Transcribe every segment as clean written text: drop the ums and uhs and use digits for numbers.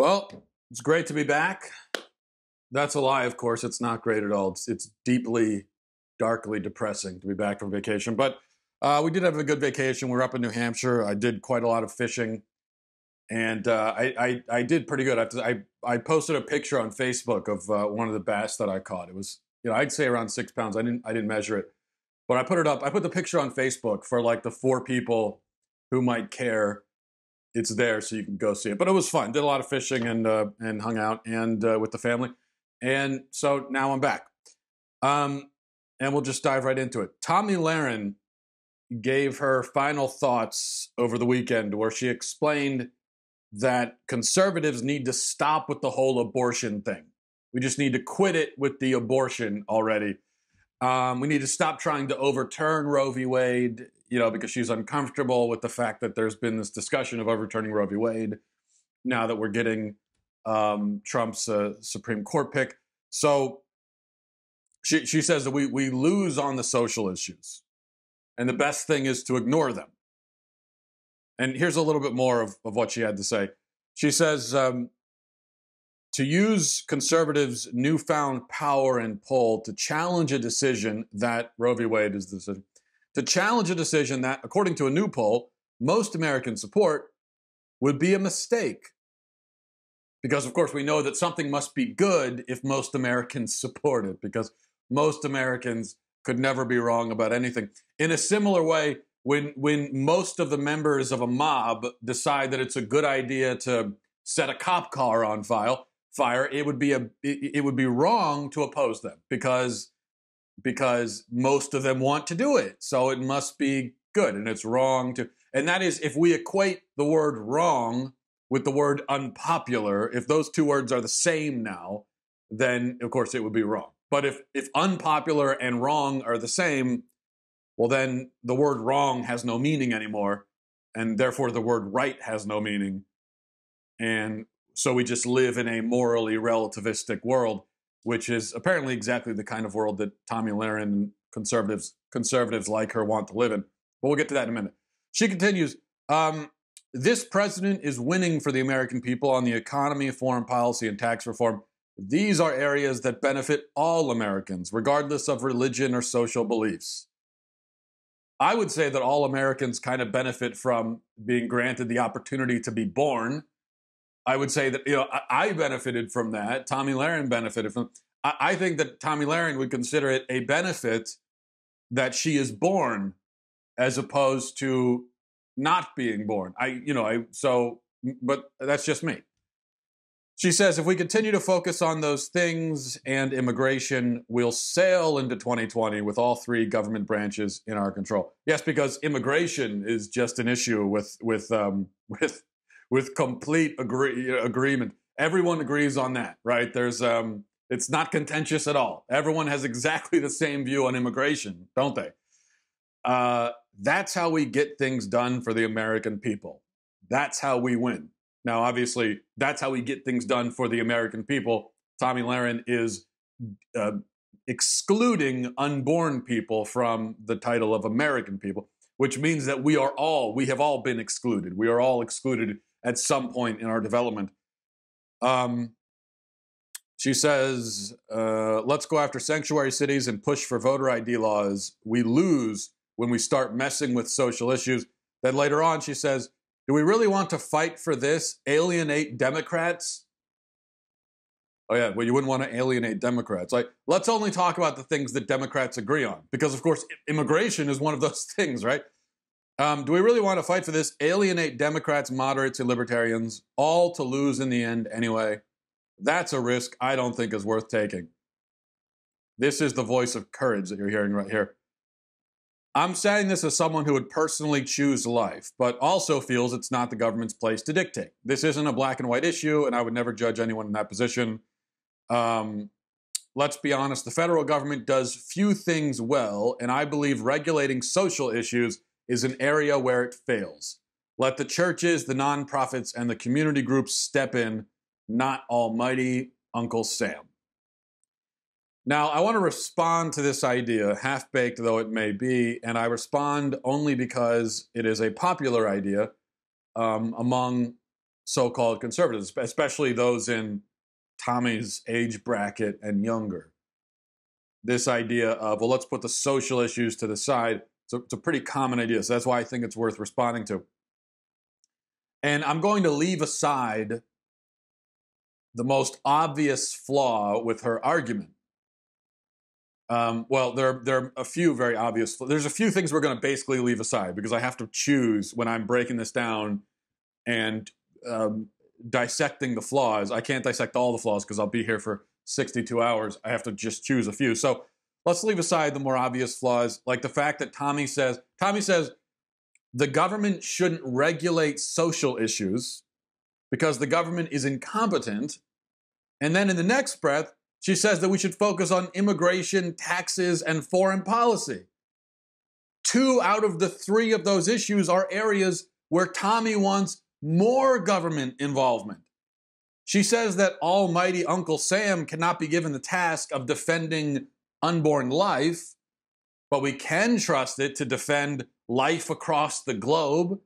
Well, it's great to be back. That's a lie, of course. It's not great at all. It's deeply, darkly depressing to be back from vacation. But we did have a good vacation. We were up in New Hampshire. I did quite a lot of fishing, and I did pretty good. I posted a picture on Facebook of one of the bass that I caught. It was, I'd say around 6 pounds. I didn't measure it, but I put it up. I put the picture on Facebook for like the 4 people who might care. It's there, so you can go see it. But it was fun. Did a lot of fishing and hung out and with the family. And so now I'm back. And we'll just dive right into it. Tomi Lahren gave her final thoughts over the weekend where she explained that conservatives need to stop with the whole abortion thing. We just need to quit it with the abortion already. We need to stop trying to overturn Roe v. Wade, because she's uncomfortable with the fact that there's been this discussion of overturning Roe v. Wade now that we're getting Trump's Supreme Court pick. So she says that we lose on the social issues, and the best thing is to ignore them. And here's a little bit more of what she had to say. She says, to use conservatives' newfound power and pull to challenge a decision that Roe v. Wade is the decision, to challenge a decision that, according to a new poll, most Americans support would be a mistake. Because, of course, we know that something must be good if most Americans support it, because most Americans could never be wrong about anything. In a similar way, when most of the members of a mob decide that it's a good idea to set a cop car on fire, it would be wrong to oppose them because most of them want to do it. So it must be good, and it's wrong to. And that is, if we equate the word wrong with the word unpopular, if those two words are the same now, then of course it would be wrong. But if unpopular and wrong are the same, well, then the word wrong has no meaning anymore, and therefore the word right has no meaning. And so we just live in a morally relativistic world, which is apparently exactly the kind of world that Tomi Lahren and conservatives like her want to live in. But we'll get to that in a minute. She continues, this president is winning for the American people on the economy, foreign policy, and tax reform. These are areas that benefit all Americans, regardless of religion or social beliefs. I would say that all Americans kind of benefit from being granted the opportunity to be born. I would say that, I benefited from that. Tomi Lahren benefited from. I think that Tomi Lahren would consider it a benefit that she is born, as opposed to not being born. But that's just me. She says, if we continue to focus on those things and immigration, we'll sail into 2020 with all 3 government branches in our control. Yes, because immigration is just an issue with complete agreement. Everyone agrees on that, right? It's not contentious at all. Everyone has exactly the same view on immigration, don't they? That's how we get things done for the American people. That's how we win. Now, obviously, that's how we get things done for the American people. Tomi Lahren is excluding unborn people from the title of American people, which means that we have all been excluded. We are all excluded at some point in our development. She says, let's go after sanctuary cities and push for voter ID laws. We lose when we start messing with social issues. Then later on, she says, do we really want to fight for this? Alienate Democrats? Oh, yeah, well, you wouldn't want to alienate Democrats. Like, let's only talk about the things that Democrats agree on. Because, of course, immigration is one of those things, right? Do we really want to fight for this? Alienate Democrats, moderates, and libertarians, all to lose in the end anyway. That's a risk I don't think is worth taking. This is the voice of courage that you're hearing right here. I'm saying this as someone who would personally choose life, but also feels it's not the government's place to dictate. This isn't a black and white issue, and I would never judge anyone in that position. Let's be honest, the federal government does few things well, and I believe regulating social issues is an area where it fails. Let the churches, the nonprofits, and the community groups step in, not almighty Uncle Sam. Now, I want to respond to this idea, half-baked though it may be, and I respond only because it is a popular idea among so-called conservatives, especially those in Tomi's age bracket and younger. This idea of, well, let's put the social issues to the side. So it's a pretty common idea. So that's why I think it's worth responding to. And I'm going to leave aside the most obvious flaw with her argument. Well, there are a few very obvious. There's a few things we're going to basically leave aside because I have to choose when I'm breaking this down and dissecting the flaws. I can't dissect all the flaws because I'll be here for 62 hours. I have to just choose a few. So let's leave aside the more obvious flaws, like the fact that Tomi says the government shouldn't regulate social issues because the government is incompetent. And then in the next breath, she says that we should focus on immigration, taxes, and foreign policy. 2 out of the 3 of those issues are areas where Tomi wants more government involvement. She says that almighty Uncle Sam cannot be given the task of defending unborn life, but we can trust it to defend life across the globe,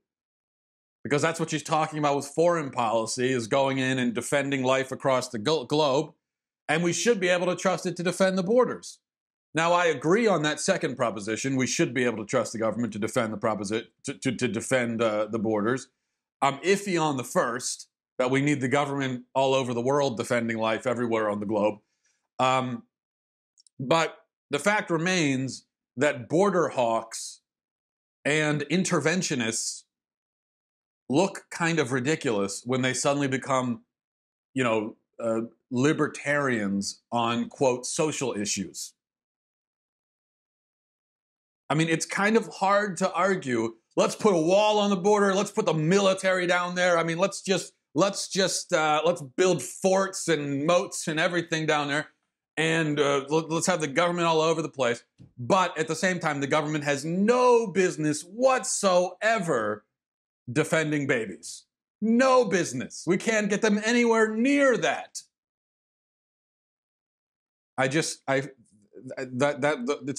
because that's what she's talking about with foreign policy, is going in and defending life across the globe, and we should be able to trust it to defend the borders. Now, I agree on that second proposition. We should be able to trust the government to defend the defend the borders. I'm iffy on the first, that we need the government all over the world defending life everywhere on the globe. But the fact remains that border hawks and interventionists look kind of ridiculous when they suddenly become, libertarians on, quote, social issues. I mean, it's kind of hard to argue, let's put a wall on the border, let's put the military down there. I mean, let's build forts and moats and everything down there, and let's have the government all over the place. But at the same time, the government has no business whatsoever defending babies. No business. We can't get them anywhere near that. It's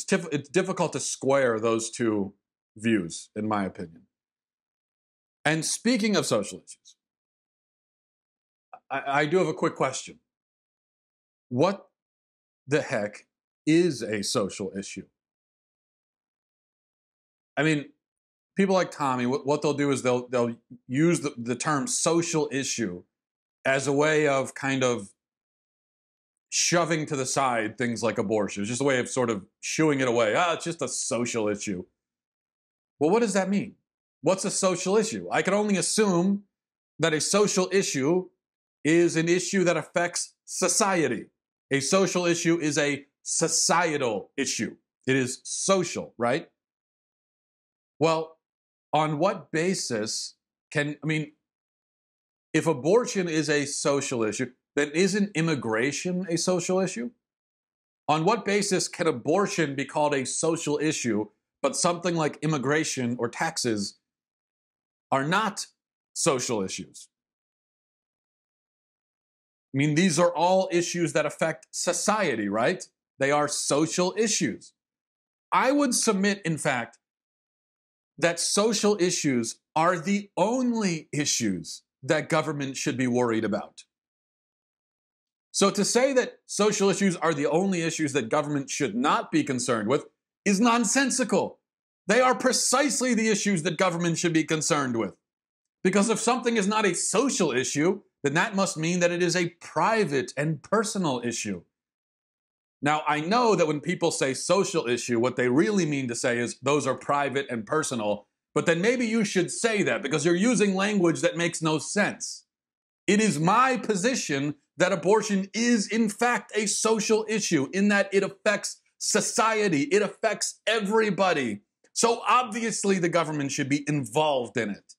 difficult to square those two views, in my opinion. And speaking of social issues, I do have a quick question. What the heck is a social issue? I mean, people like Tomi, what they'll do is they'll use the term social issue as a way of kind of shoving to the side things like abortion. It's just a way of sort of shooing it away. It's just a social issue. Well, what does that mean? What's a social issue? I can only assume that a social issue is an issue that affects society. A social issue is a societal issue. It is social, right? Well, on what basis if abortion is a social issue, then isn't immigration a social issue? On what basis can abortion be called a social issue, but something like immigration or taxes are not social issues? I mean, these are all issues that affect society, right? They are social issues. I would submit, in fact, that social issues are the only issues that government should be worried about. So to say that social issues are the only issues that government should not be concerned with is nonsensical. They are precisely the issues that government should be concerned with. Because if something is not a social issue, then that must mean that it is a private and personal issue. Now, I know that when people say social issue, what they really mean to say is those are private and personal, but then maybe you should say that because you're using language that makes no sense. It is my position that abortion is, in fact, a social issue in that it affects society. It affects everybody. So obviously the government should be involved in it.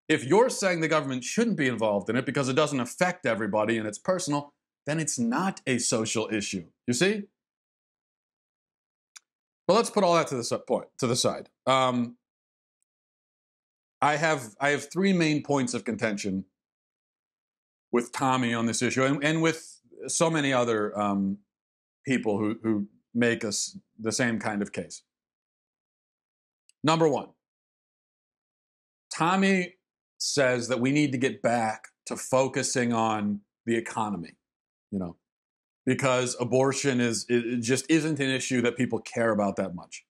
If you're saying the government shouldn't be involved in it because it doesn't affect everybody and it's personal, then it's not a social issue. You see? But let's put all that to the side. I have 3 main points of contention with Tomi on this issue, and with so many other people who make us the same kind of case. Number 1, Tomi says that we need to get back to focusing on the economy, because abortion it just isn't an issue that people care about that much.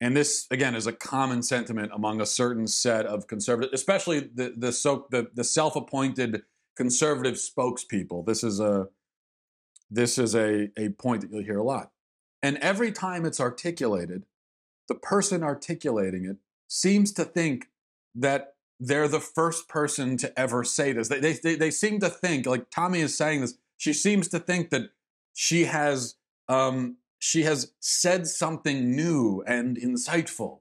And this, again, is a common sentiment among a certain set of conservative, especially the self-appointed conservative spokespeople. This is a point that you'll hear a lot. And every time it's articulated, the person articulating it seems to think that they're the first person to ever say this. They seem to think, like Tomi is saying this, she seems to think that she has said something new and insightful.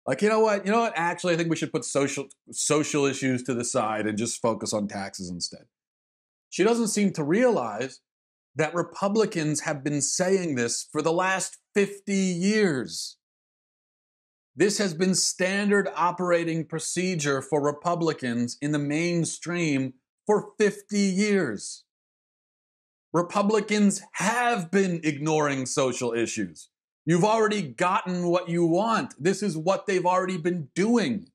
Like, you know what? Actually, I think we should put social issues to the side and just focus on taxes instead. She doesn't seem to realize that Republicans have been saying this for the last 50 years. This has been standard operating procedure for Republicans in the mainstream for 50 years. Republicans have been ignoring social issues. You've already gotten what you want. This is what they've already been doing.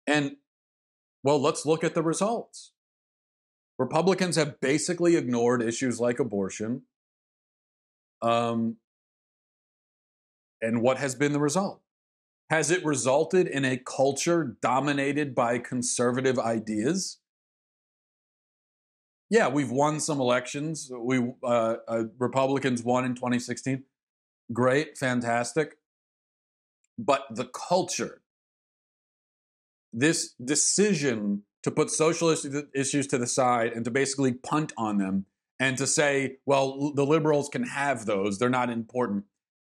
And, well, let's look at the results. Republicans have basically ignored issues like abortion. And what has been the result? Has it resulted in a culture dominated by conservative ideas? Yeah, we've won some elections. Republicans won in 2016. Great, fantastic. But the culture, this decision to put social issues to the side and to basically punt on them and to say, well, the liberals can have those, they're not important.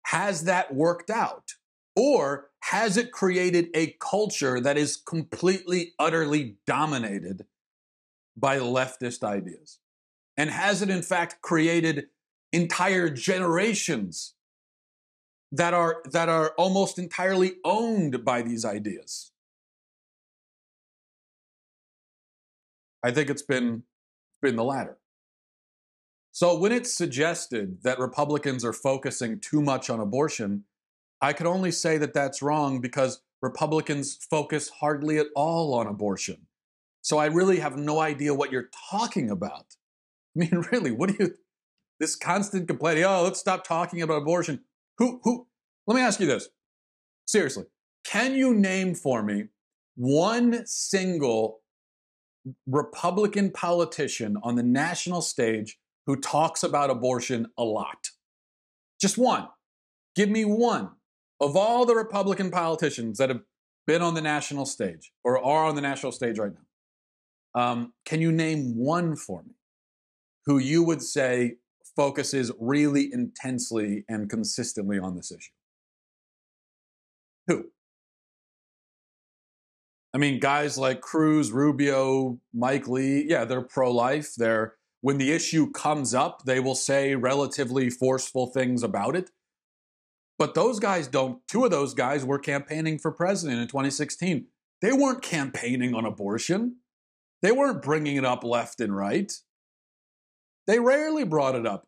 Has that worked out? Or has it created a culture that is completely, utterly dominated by leftist ideas? And has it, in fact, created entire generations that are almost entirely owned by these ideas? I think it's been the latter. So when it's suggested that Republicans are focusing too much on abortion, I could only say that that's wrong because Republicans focus hardly at all on abortion. So I really have no idea what you're talking about. I mean, really, this constant complaining, oh, let's stop talking about abortion. Let me ask you this. Seriously, can you name for me one single Republican politician on the national stage who talks about abortion a lot? Just one. Give me one. Of all the Republican politicians that have been on the national stage or are on the national stage right now, can you name one for me who you would say focuses really intensely and consistently on this issue? Who? I mean, guys like Cruz, Rubio, Mike Lee, yeah, they're pro-life. When the issue comes up, they will say relatively forceful things about it. But those guys don't. Two of those guys were campaigning for president in 2016. They weren't campaigning on abortion. They weren't bringing it up left and right. They rarely brought it up.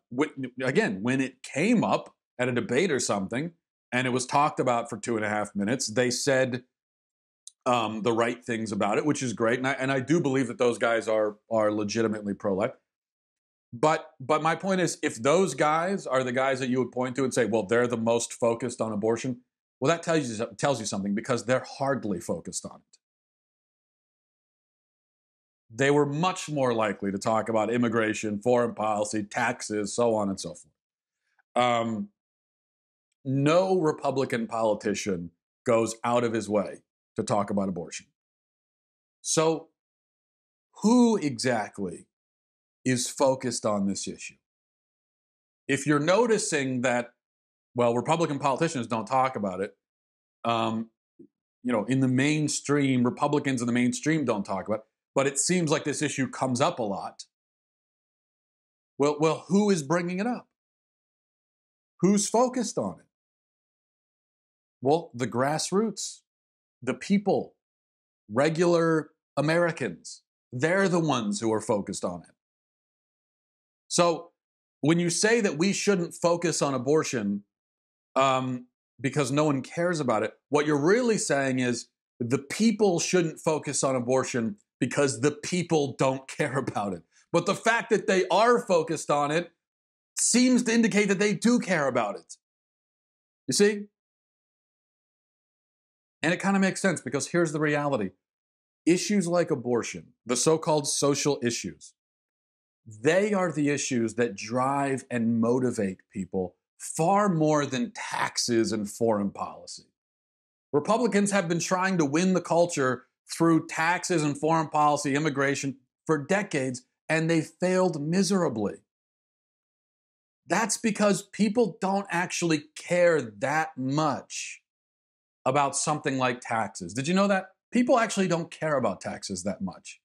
Again, when it came up at a debate or something, and it was talked about for 2.5 minutes, they said the right things about it, which is great. And I do believe that those guys are legitimately pro-life. But my point is, if those guys are the guys that you would point to and say, well, they're the most focused on abortion, well, that tells you something, because they're hardly focused on it. They were much more likely to talk about immigration, foreign policy, taxes, so on and so forth. No Republican politician goes out of his way to talk about abortion. So who exactly is focused on this issue? If you're noticing that, well, Republican politicians don't talk about it, in the mainstream, Republicans in the mainstream don't talk about it, but it seems like this issue comes up a lot. Well, who is bringing it up? Who's focused on it? Well, the grassroots, the people, regular Americans, they're the ones who are focused on it. So when you say that we shouldn't focus on abortion, because no one cares about it. What you're really saying is the people shouldn't focus on abortion because the people don't care about it. But the fact that they are focused on it seems to indicate that they do care about it. You see? And it kind of makes sense because here's the reality. Issues like abortion, the so-called social issues, they are the issues that drive and motivate people far more than taxes and foreign policy. Republicans have been trying to win the culture through taxes and foreign policy, immigration for decades, and they failed miserably. That's because people don't actually care that much about something like taxes. Did you know that? People actually don't care about taxes that much.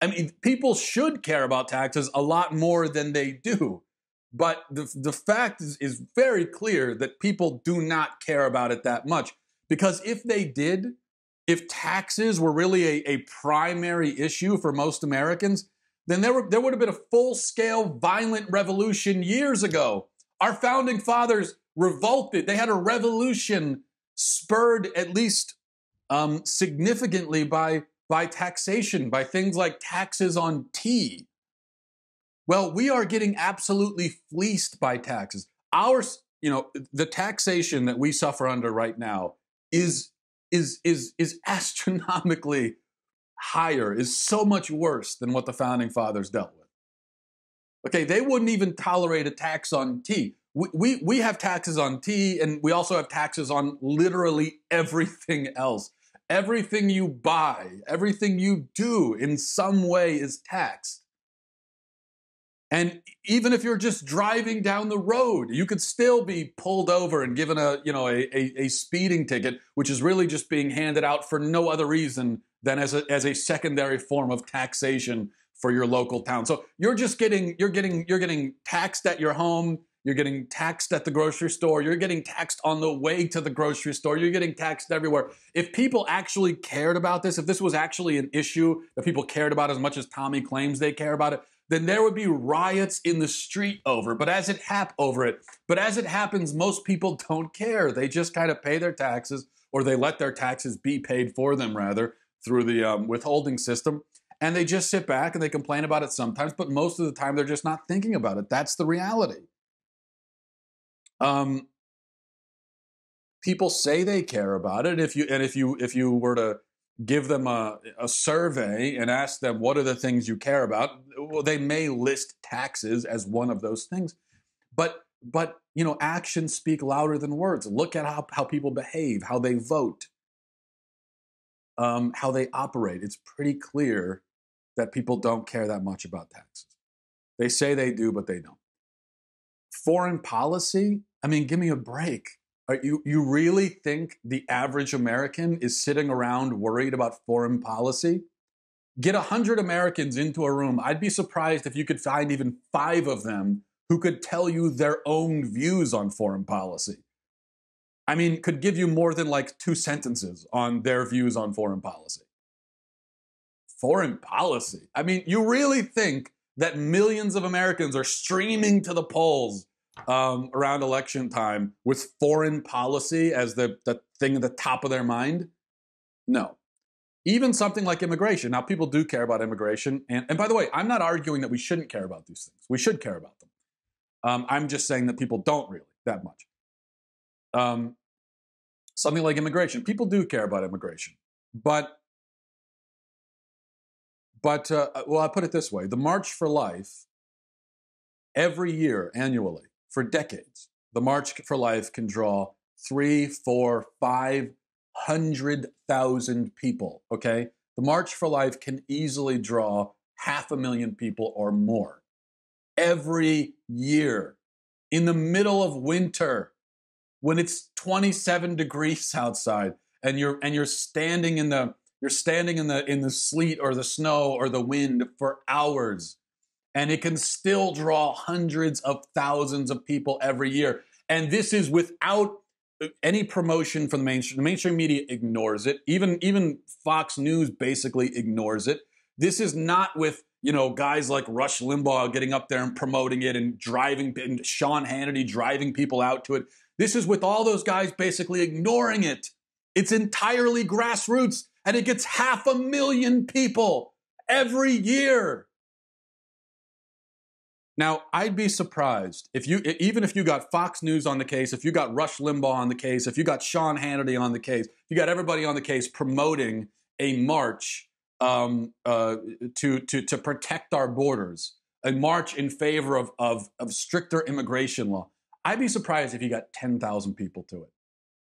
I mean, people should care about taxes a lot more than they do. But the fact is very clear that people do not care about it that much. Because if they did, if taxes were really a primary issue for most Americans, then there would have been a full-scale violent revolution years ago. Our founding fathers revolted. They had a revolution spurred at least significantly by taxation, by things like taxes on tea. Well, we are getting absolutely fleeced by taxes. The taxation that we suffer under right now is astronomically higher, is so much worse than what the founding fathers dealt with. Okay, they wouldn't even tolerate a tax on tea. We have taxes on tea, and we also have taxes on literally everything else. Everything you buy, everything you do in some way is taxed. And even if you're just driving down the road, you could still be pulled over and given a speeding ticket, which is really just being handed out for no other reason than as a secondary form of taxation for your local town. So you're getting taxed at your home. You're getting taxed at the grocery store. You're getting taxed on the way to the grocery store. You're getting taxed everywhere. If people actually cared about this, if this was actually an issue that people cared about as much as Tomi claims they care about it, then there would be riots in the street over it. But as it happens, most people don't care. They just kind of pay their taxes, or they let their taxes be paid for them, rather, through the withholding system. And they just sit back and they complain about it sometimes, but most of the time they're just not thinking about it. That's the reality. People say they care about it. If you were to give them a survey and ask them what are the things you care about, well, they may list taxes as one of those things. But actions speak louder than words. Look at how people behave, how they vote, how they operate. It's pretty clear that people don't care that much about taxes. They say they do, but they don't. Foreign policy, I mean, give me a break. You really think the average American is sitting around worried about foreign policy? Get 100 Americans into a room. I'd be surprised if you could find even 5 of them who could tell you their own views on foreign policy. I mean, could give you more than like 2 sentences on their views on foreign policy. Foreign policy? I mean, you really think that millions of Americans are streaming to the polls around election time with foreign policy as the thing at the top of their mind? No. Even something like immigration. Now, people do care about immigration. And by the way, I'm not arguing that we shouldn't care about these things. We should care about them. I'm just saying that people don't really that much. Something like immigration. People do care about immigration. But I'll put it this way. The March for Life, every year, annually, for decades, the March for Life can draw 300,000, 400,000, 500,000 people, okay? The March for Life can easily draw 500,000 people or more every year in the middle of winter when it's 27 degrees outside and you're standing in the sleet or the snow or the wind for hours, and it can still draw hundreds of thousands of people every year. And this is without any promotion from the mainstream. The mainstream media ignores it. Even Fox News basically ignores it. This is not with, guys like Rush Limbaugh getting up there and promoting it and Sean Hannity driving people out to it. This is with all those guys basically ignoring it. It's entirely grassroots, and it gets 500,000 people every year. Now, I'd be surprised even if you got Fox News on the case, if you got Rush Limbaugh on the case, if you got Sean Hannity on the case, if you got everybody on the case promoting a march to protect our borders, a march in favor of stricter immigration law. I'd be surprised if you got 10,000 people to it.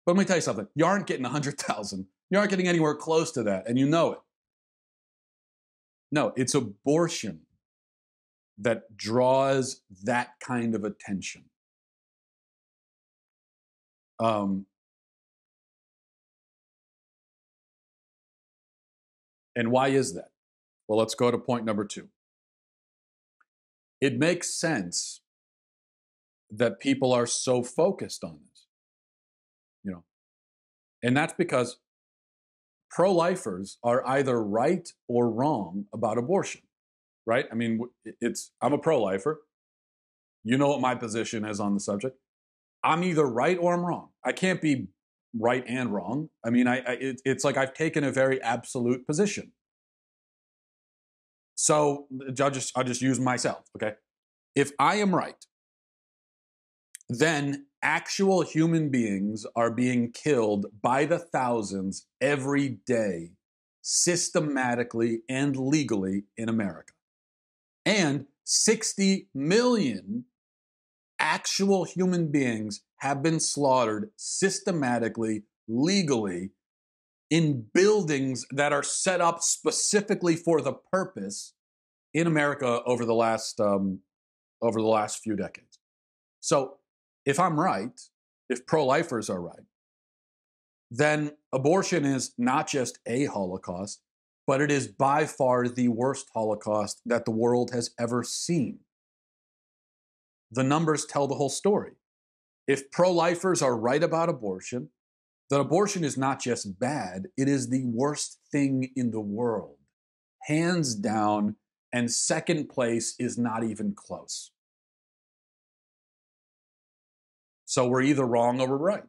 But let me tell you something. You aren't getting 100,000. You aren't getting anywhere close to that, and you know it. No, it's abortion that draws that kind of attention. And why is that? Well, let's go to point number 2. It makes sense that people are so focused on this, and that's because pro-lifers are either right or wrong about abortion, right? I mean, I'm a pro-lifer. You know what my position is on the subject. I'm either right or I'm wrong. I can't be right and wrong. I mean, it's like I've taken a very absolute position. So I'll just use myself, okay? If I am right, then actual human beings are being killed by the thousands every day, systematically and legally in America. And 60 million actual human beings have been slaughtered systematically, legally, in buildings that are set up specifically for the purpose in America over the last few decades. So if I'm right, if pro-lifers are right, then abortion is not just a Holocaust, but it is by far the worst Holocaust that the world has ever seen. The numbers tell the whole story. If pro-lifers are right about abortion, then abortion is not just bad, it is the worst thing in the world. Hands down, and second place is not even close. So we're either wrong or we're right.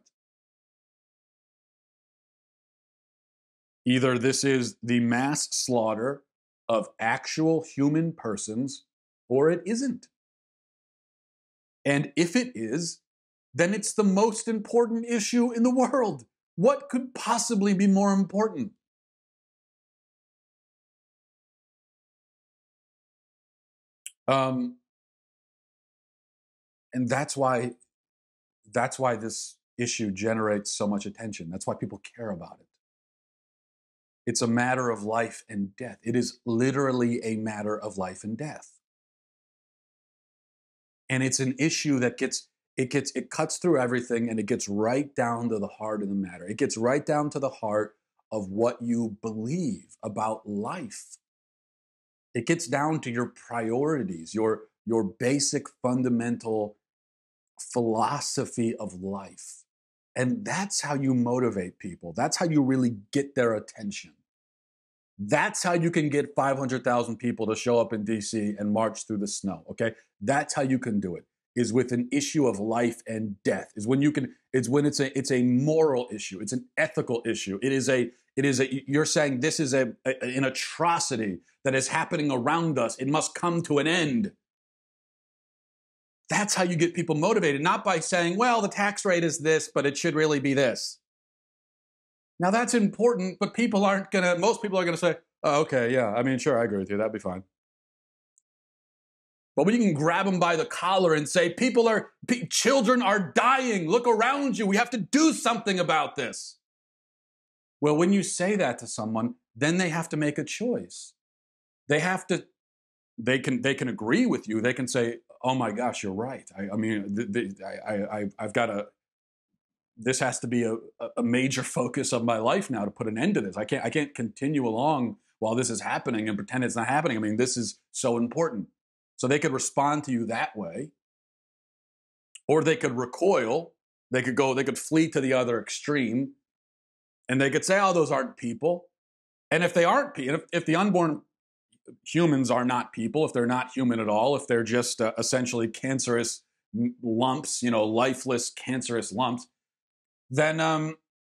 Either this is the mass slaughter of actual human persons, or it isn't. And if it is, then it's the most important issue in the world. What could possibly be more important? And that's why this issue generates so much attention. That's why people care about it. It's a matter of life and death. It is literally a matter of life and death. And it's an issue that it cuts through everything, and it gets right down to the heart of the matter. It gets right down to the heart of what you believe about life. It gets down to your priorities, your basic fundamental philosophy of life. And that's how you motivate people. That's how you really get their attention. That's how you can get 500,000 people to show up in DC and march through the snow, okay? That's how you can do it, is with an issue of life and death. It's when it's a moral issue. It's an ethical issue. You're saying this is an atrocity that is happening around us. It must come to an end. That's how you get people motivated, not by saying, well, the tax rate is this, but it should really be this. Now that's important, but most people are going to say, oh, okay, yeah, I mean, sure, I agree with you, that'd be fine. But when you can grab them by the collar and say, children are dying, look around you, we have to do something about this. Well, when you say that to someone, then they have to make a choice. They can agree with you. They can say, oh my gosh, you're right. This has to be a major focus of my life now to put an end to this. I can't continue along while this is happening and pretend it's not happening. I mean, this is so important. So they could respond to you that way, or they could recoil. They could flee to the other extreme, and they could say, oh, those aren't people. And if they aren't, if the unborn humans are not people, if they're not human at all, if they're just essentially cancerous lumps, lifeless, cancerous lumps, then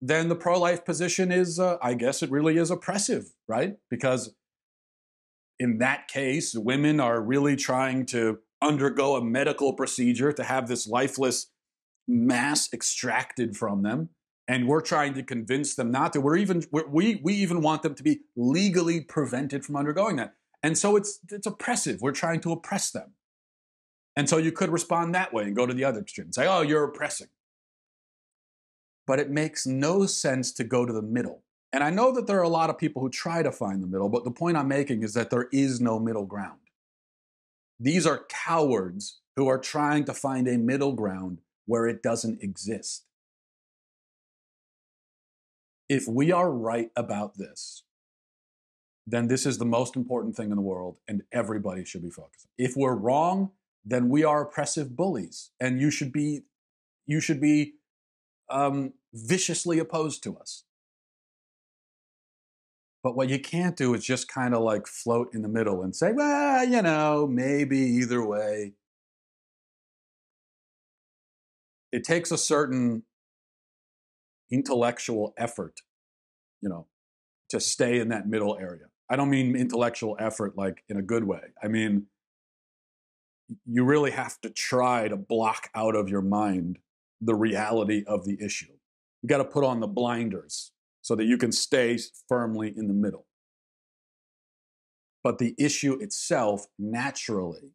the pro-life position is, I guess it really is oppressive, right? Because in that case, women are really trying to undergo a medical procedure to have this lifeless mass extracted from them. And we're trying to convince them not to. We even want them to be legally prevented from undergoing that. And so it's oppressive. We're trying to oppress them. And so you could respond that way and go to the other extreme and say, oh, you're oppressing. But it makes no sense to go to the middle. And I know that there are a lot of people who try to find the middle, but the point I'm making is that there is no middle ground. These are cowards who are trying to find a middle ground where it doesn't exist. If we are right about this, then this is the most important thing in the world, and everybody should be focused. If we're wrong, then we are oppressive bullies, and you should be viciously opposed to us. But what you can't do is just kind of like float in the middle and say, well, maybe either way. It takes a certain intellectual effort, to stay in that middle area. I don't mean intellectual effort like in a good way. I mean, you really have to try to block out of your mind the reality of the issue. You got to put on the blinders so that you can stay firmly in the middle. But the issue itself naturally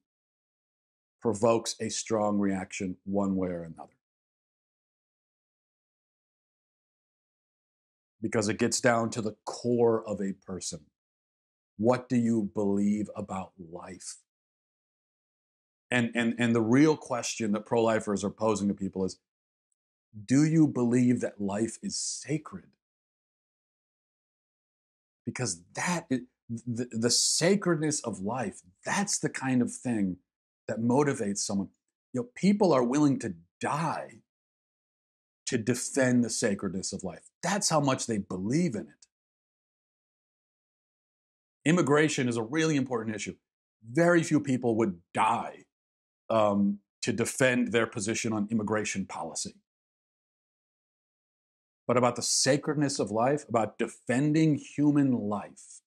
provokes a strong reaction one way or another. Because it gets down to the core of a person. What do you believe about life? And the real question that pro-lifers are posing to people is, do you believe that life is sacred? Because that is, the sacredness of life, that's the kind of thing that motivates someone. People are willing to die to defend the sacredness of life. That's how much they believe in it. Immigration is a really important issue. Very few people would die to defend their position on immigration policy. But about the sacredness of life, about defending human life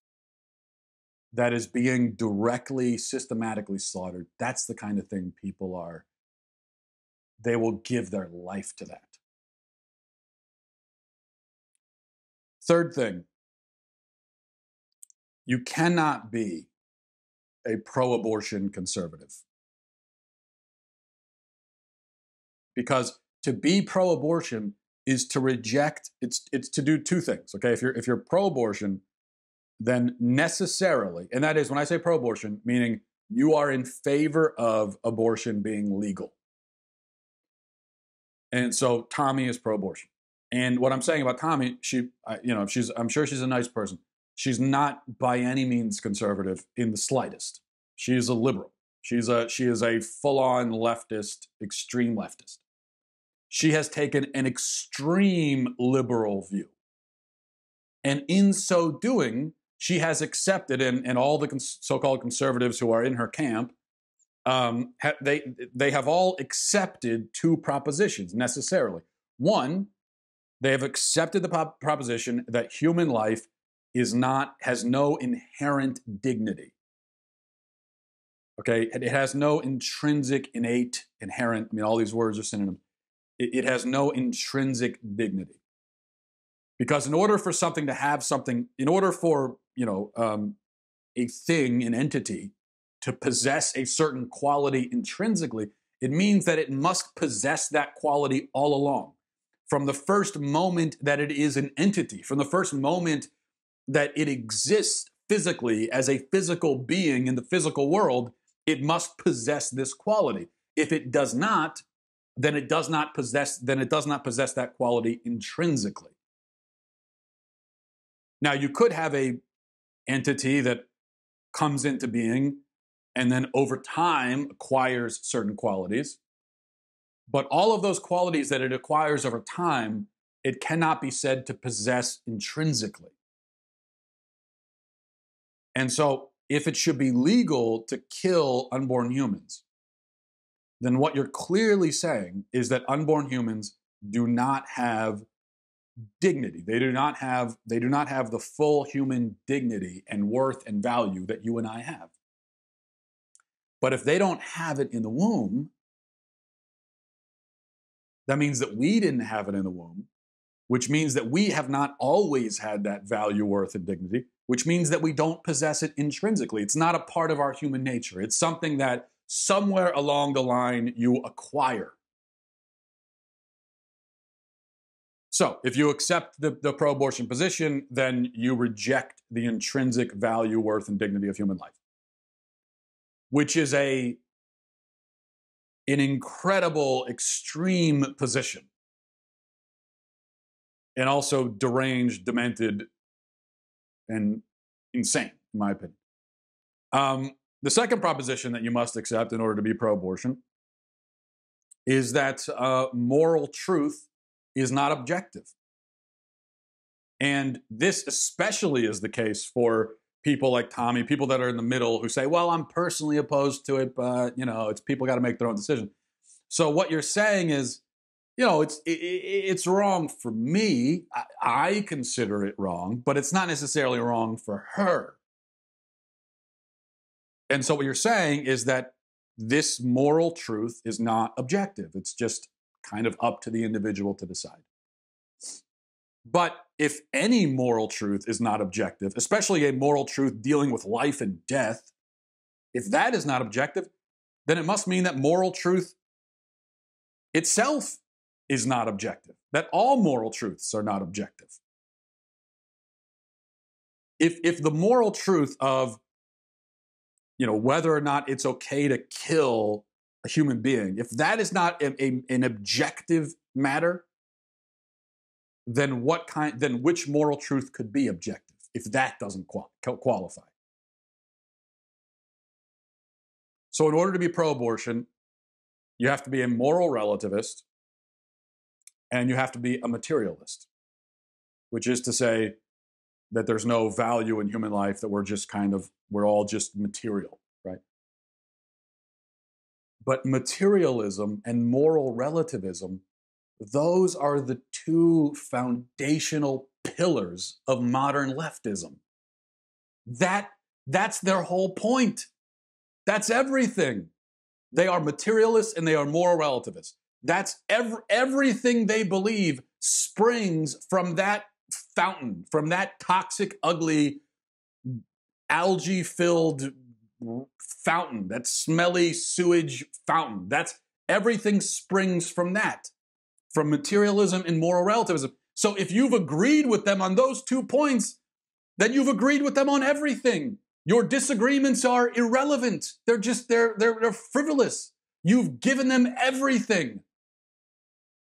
that is being directly, systematically slaughtered, that's the kind of thing people are, they will give their life to that. Third thing, you cannot be a pro-abortion conservative. Because to be pro-abortion is to reject, it's to do two things, okay? If you're pro-abortion, then necessarily, and that is when I say pro-abortion, meaning you are in favor of abortion being legal. And so Tomi is pro-abortion. And what I'm saying about Tomi, I'm sure she's a nice person. She's not by any means conservative in the slightest. She's a liberal. She is a full-on leftist, extreme leftist. She has taken an extreme liberal view. And in so doing, she has accepted, and all the so-called conservatives who are in her camp, they have all accepted two propositions necessarily. One, they have accepted the proposition that human life has no inherent dignity. Okay, it has no intrinsic, innate, inherent. I mean, all these words are synonyms. It has no intrinsic dignity. Because in order for something to have something, in order for a thing, an entity, to possess a certain quality intrinsically, it means that it must possess that quality all along. From the first moment that it is an entity, from the first moment that it exists physically as a physical being in the physical world, it must possess this quality. If it does not, then it does not possess that quality intrinsically. Now, you could have a entity that comes into being and then over time acquires certain qualities. But all of those qualities that it acquires over time, it cannot be said to possess intrinsically. And so if it should be legal to kill unborn humans, then what you're clearly saying is that unborn humans do not have dignity. They do not have the full human dignity and worth and value that you and I have. But if they don't have it in the womb, that means that we didn't have it in the womb, which means that we have not always had that value, worth, and dignity, which means that we don't possess it intrinsically. It's not a part of our human nature. It's something that somewhere along the line you acquire. So if you accept the pro-abortion position, then you reject the intrinsic value, worth, and dignity of human life, which is an incredible, extreme position, and also deranged, demented, and insane, in my opinion. The second proposition that you must accept in order to be pro-abortion is that moral truth is not objective. And this especially is the case for people like Tomi, people that are in the middle who say, well, I'm personally opposed to it, but, it's people got to make their own decision. So what you're saying is, it's wrong for me. I consider it wrong, but it's not necessarily wrong for her. And so what you're saying is that this moral truth is not objective. It's just kind of up to the individual to decide. But if any moral truth is not objective, especially a moral truth dealing with life and death, if that is not objective, then it must mean that moral truth itself is not objective, that all moral truths are not objective. If the moral truth of, whether or not it's okay to kill a human being, if that is not an objective matter, then which moral truth could be objective if that doesn't qualify? So in order to be pro-abortion, you have to be a moral relativist and you have to be a materialist, which is to say that there's no value in human life, that we're all just material, right? But materialism and moral relativism, those are the two foundational pillars of modern leftism. That's their whole point. That's everything. They are materialists and they are moral relativists. That's everything they believe springs from that fountain, from that toxic, ugly, algae-filled fountain, that smelly sewage fountain. That's everything springs from that, from materialism and moral relativism. So if you've agreed with them on those 2 points, then you've agreed with them on everything. Your disagreements are irrelevant. They're frivolous. You've given them everything.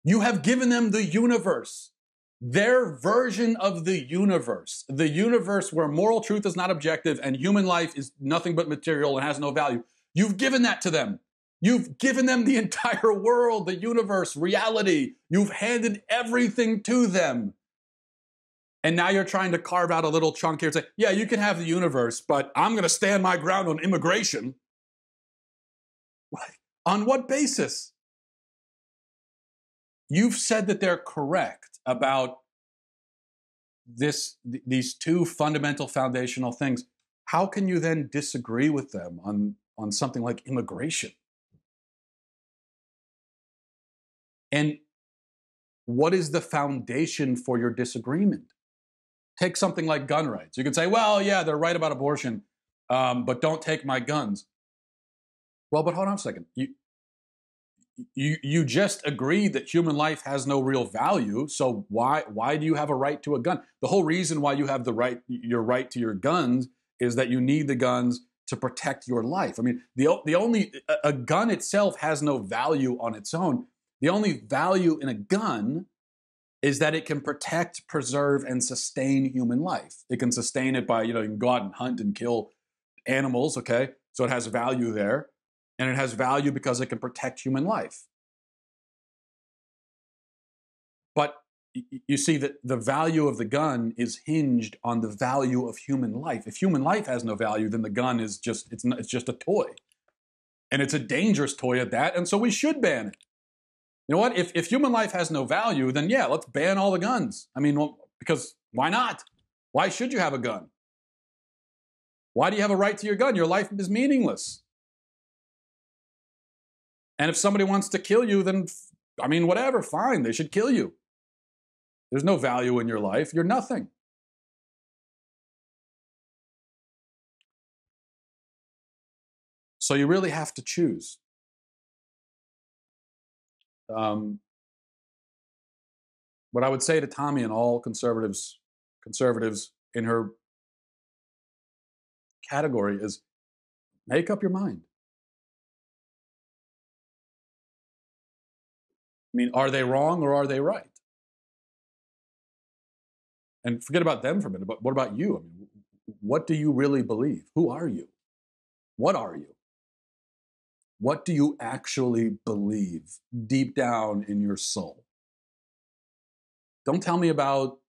You have given them the universe, their version of the universe where moral truth is not objective and human life is nothing but material and has no value. You've given that to them. You've given them the entire world, the universe, reality. You've handed everything to them. And now you're trying to carve out a little chunk here and say, yeah, you can have the universe, but I'm going to stand my ground on immigration. On what basis? You've said that they're correct about these two fundamental foundational things. How can you then disagree with them on something like immigration? And what is the foundation for your disagreement? Take something like gun rights. You could say, well, yeah, they're right about abortion, but don't take my guns. Well, but hold on a second. You just agreed that human life has no real value, so why do you have a right to a gun? The whole reason why you have your right to your guns is that you need the guns to protect your life. I mean, a gun itself has no value on its own. The only value in a gun is that it can protect, preserve, and sustain human life. It can sustain it by, you can go out and hunt and kill animals, okay? So it has value there. And it has value because it can protect human life. But you see that the value of the gun is hinged on the value of human life. If human life has no value, then the gun is just a toy. And it's a dangerous toy at that, and so we should ban it. You know what? If human life has no value, then yeah, let's ban all the guns. I mean, well, because why not? Why should you have a gun? Why do you have a right to your gun? Your life is meaningless. And if somebody wants to kill you, then, I mean, whatever, fine, they should kill you. There's no value in your life. You're nothing. So you really have to choose. What I would say to Tomi and all conservatives in her category is make up your mind. I mean, are they wrong or are they right? And forget about them for a minute, but what about you? I mean, what do you really believe? Who are you? What are you? What do you actually believe deep down in your soul? Don't tell me about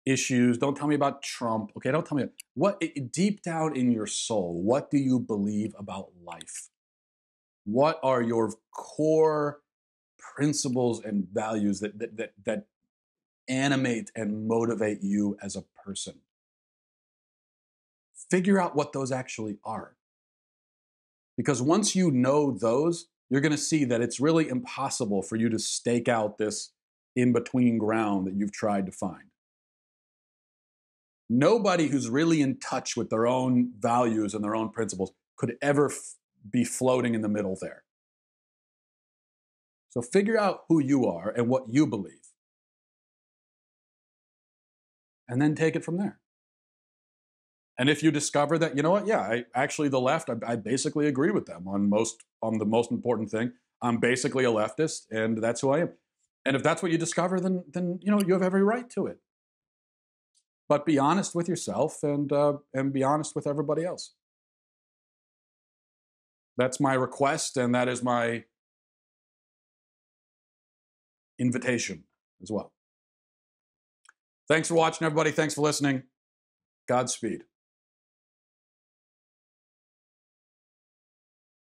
issues. Don't tell me about Trump. Okay, don't tell me what deep down in your soul, what do you believe about life? What are your core principles and values that animate and motivate you as a person? Figure out what those actually are. Because once you know those, you're going to see that it's really impossible for you to stake out this in-between ground that you've tried to find. Nobody who's really in touch with their own values and their own principles could ever be floating in the middle there. So figure out who you are and what you believe. And then take it from there. And if you discover that, you know what, yeah, actually the left, I basically agree with them on the most important thing. I'm basically a leftist, and that's who I am. And if that's what you discover, then you know you have every right to it. But be honest with yourself and be honest with everybody else. That's my request, and that is my invitation as well. Thanks for watching, everybody. Thanks for listening. Godspeed.